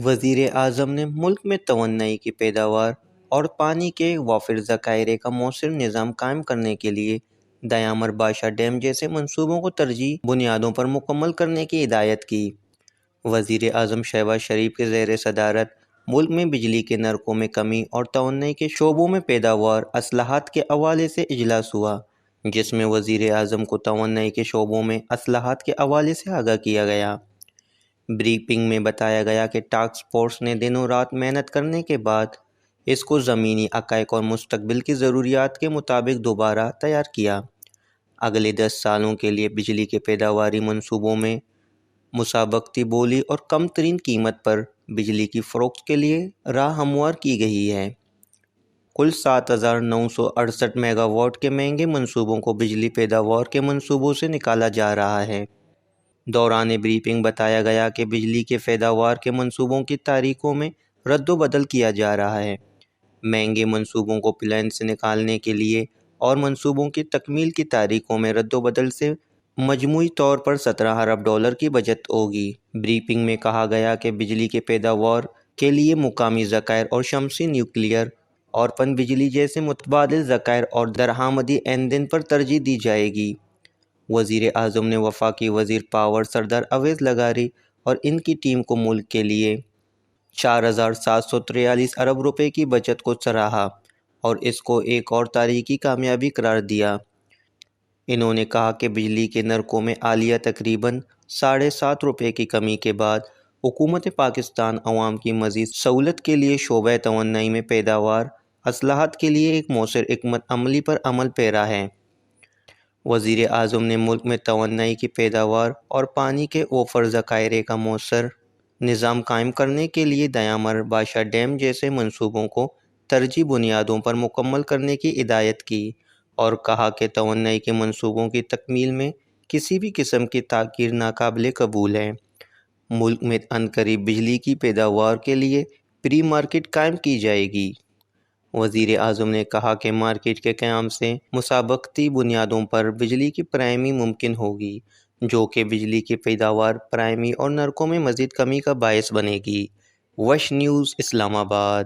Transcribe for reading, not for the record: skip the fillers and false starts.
وزیر اعظم نے ملک میں توانائی کی پیداوار اور پانی کے وافر ذخائر کا مؤثر نظام قائم کرنے کے لیے دیامر باشا ڈیم جیسے منصوبوں کو ترجیحی بنیادوں پر مکمل کرنے کی ہدایت کی۔ وزیر اعظم شہباز شریف کے زیر صدارت ملک میں بجلی کے نرخوں میں کمی اور توانائی کے شعبوں میں پیداوار اصلاحات کے حوالے سے اجلاس ہوا، جس میں وزیر اعظم کو توانائی کے شعبوں میں اصلاحات کے حوالے سے آگاہ کیا گیا۔ بریفنگ میں بتایا گیا کہ ٹاسک فورس نے دنوں رات محنت کرنے کے بعد اس کو زمینی حقائق اور مستقبل کی ضروریات کے مطابق دوبارہ تیار کیا۔ اگلے 10 سالوں کے لیے بجلی کے پیداواری منصوبوں میں مسابقتی بولی اور کم ترین قیمت پر بجلی کی فروخت کے لیے راہ ہموار کی گئی ہے۔ کل 7,968 میگا واٹ کے مہنگے منصوبوں کو بجلی پیداوار کے منصوبوں سے نکالا جا رہا ہے۔ دوران بریفنگ بتایا گیا کہ بجلی کے پیداوار کے منصوبوں کی تاریخوں میں رد و بدل کیا جا رہا ہے۔ مہنگے منصوبوں کو پلان سے نکالنے کے لیے اور منصوبوں کی تکمیل کی تاریخوں میں رد و بدل سے مجموعی طور پر 17 ارب ڈالر کی بچت ہوگی۔ بریفنگ میں کہا گیا کہ بجلی کے پیداوار کے لیے مقامی ذخائر اور شمسی، نیوکلیئر اور پن بجلی جیسے متبادل ذخائر اور درآمدی ایندھن پر ترجیح دی جائے گی۔ وزیر اعظم نے وفاقی وزیر پاور سردار اویس لغاری اور ان کی ٹیم کو ملک کے لیے 4,743 ارب روپے کی بچت کو سراہا اور اس کو ایک اور تاریخی کامیابی قرار دیا۔ انہوں نے کہا کہ بجلی کے نرخوں میں حالیہ تقریباً 7.5 روپے کی کمی کے بعد حکومت پاکستان عوام کی مزید سہولت کے لیے شعبہ توانائی میں پیداوار اصلاحات کے لیے ایک مؤثر حکمت عملی پر عمل پیرا ہے۔ وزیر اعظم نے ملک میں توانائی کی پیداوار اور پانی کے اوفر ذخائر کا مؤثر نظام قائم کرنے کے لیے دیامر باشا ڈیم جیسے منصوبوں کو ترجیحی بنیادوں پر مکمل کرنے کی ہدایت کی اور کہا کہ توانائی کے منصوبوں کی تکمیل میں کسی بھی قسم کی تاخیر ناقابل قبول ہے۔ ملک میں عنقریب بجلی کی پیداوار کے لیے پری مارکیٹ قائم کی جائے گی۔ وزیر اعظم نے کہا کہ مارکیٹ کے قیام سے مسابقتی بنیادوں پر بجلی کی فراہمی ممکن ہوگی، جو کہ بجلی کی پیداوار، فراہمی اور نرخوں میں مزید کمی کا باعث بنے گی۔ وش نیوز، اسلام آباد۔